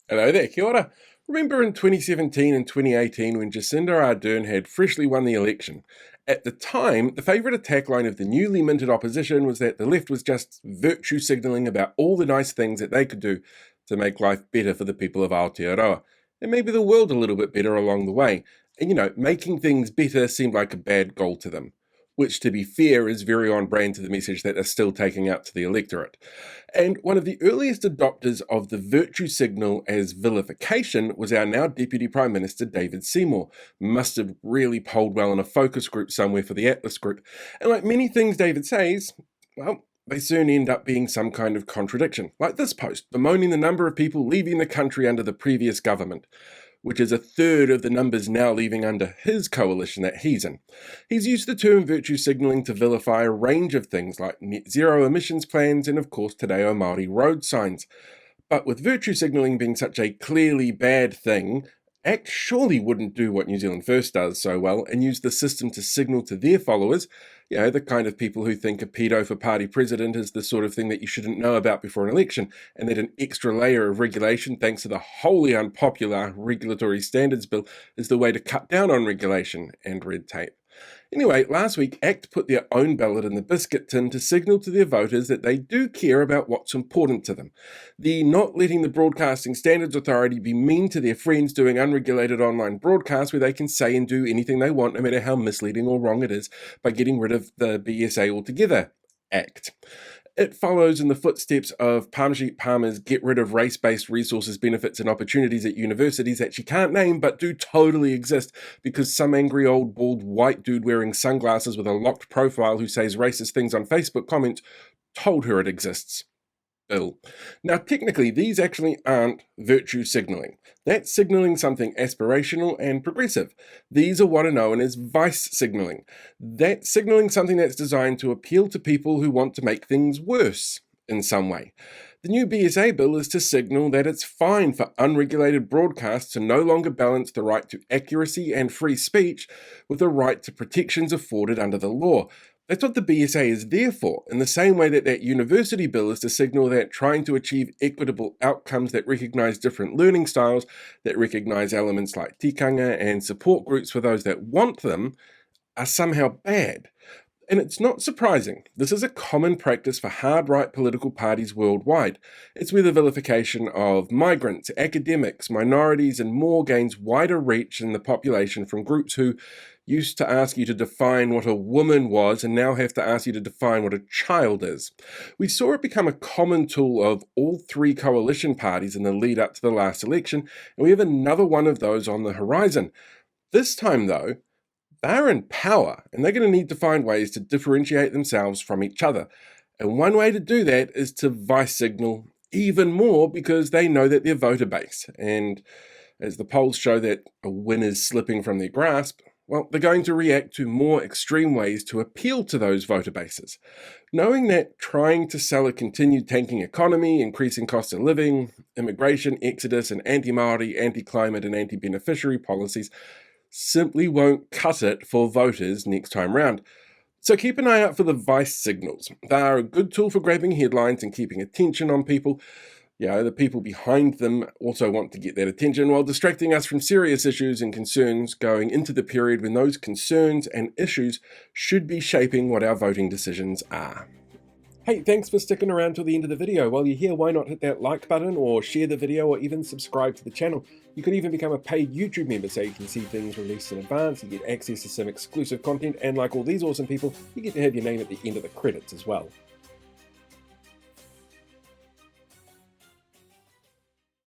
Hello there, kia ora. Remember in 2017 and 2018 when Jacinda Ardern had freshly won the election? At the time, the favourite attack line of the newly minted opposition was that the left was just virtue signalling about all the nice things that they could do to make life better for the people of Aotearoa, and maybe the world a little bit better along the way. And making things better seemed like a bad goal to them, which, to be fair, is very on brand to the message that they're still taking out to the electorate. And one of the earliest adopters of the virtue signal as vilification was our now Deputy Prime Minister David Seymour. Must have really polled well in a focus group somewhere for the Atlas Group. And like many things David says, well, they soon end up being some kind of contradiction, like this post bemoaning the number of people leaving the country under the previous government, which is a third of the numbers now leaving under his coalition that he's in. He's used the term virtue signalling to vilify a range of things like net zero emissions plans and, of course, Te Reo Māori road signs. But with virtue signalling being such a clearly bad thing, ACT surely wouldn't do what New Zealand First does so well and use the system to signal to their followers, the kind of people who think a pedo for party president is the sort of thing that you shouldn't know about before an election, and that an extra layer of regulation thanks to the wholly unpopular Regulatory Standards Bill is the way to cut down on regulation and red tape. Anyway, last week, ACT put their own ballot in the biscuit tin to signal to their voters that they do care about what's important to them. The not letting the Broadcasting Standards Authority be mean to their friends doing unregulated online broadcasts where they can say and do anything they want, no matter how misleading or wrong it is, by getting rid of the BSA altogether. ACT. It follows in the footsteps of Parmjeet Palmer's get rid of race-based resources, benefits and opportunities at universities that she can't name but do totally exist because some angry old bald white dude wearing sunglasses with a locked profile who says racist things on Facebook comments told her it exists. Bill. Now, technically, these actually aren't virtue signalling. That's signalling something aspirational and progressive. These are what are known as vice signalling. That's signalling something that's designed to appeal to people who want to make things worse in some way. The new BSA bill is to signal that it's fine for unregulated broadcasts to no longer balance the right to accuracy and free speech with the right to protections afforded under the law. That's what the BSA is there for, in the same way that university bill is to signal that trying to achieve equitable outcomes that recognise different learning styles, that recognise elements like tikanga and support groups for those that want them, are somehow bad. And it's not surprising. This is a common practice for hard-right political parties worldwide. It's where the vilification of migrants, academics, minorities, and more gains wider reach in the population from groups who used to ask you to define what a woman was and now have to ask you to define what a child is. We saw it become a common tool of all three coalition parties in the lead up to the last election, and we have another one of those on the horizon. This time, though, they're in power, and they're going to need to find ways to differentiate themselves from each other. And one way to do that is to vice signal even more because they know that their voter base, and as the polls show that a win is slipping from their grasp, well, they're going to react to more extreme ways to appeal to those voter bases. Knowing that trying to sell a continued tanking economy, increasing cost of living, immigration, exodus, and anti-Māori, anti-climate, and anti-beneficiary policies simply won't cut it for voters next time round. So keep an eye out for the vice signals. They are a good tool for grabbing headlines and keeping attention on people. The people behind them also want to get that attention while distracting us from serious issues and concerns going into the period when those concerns and issues should be shaping what our voting decisions are. Hey, thanks for sticking around till the end of the video. While you're here, why not hit that like button or share the video or even subscribe to the channel. You could even become a paid YouTube member so you can see things released in advance, you get access to some exclusive content, and like all these awesome people, you get to have your name at the end of the credits as well.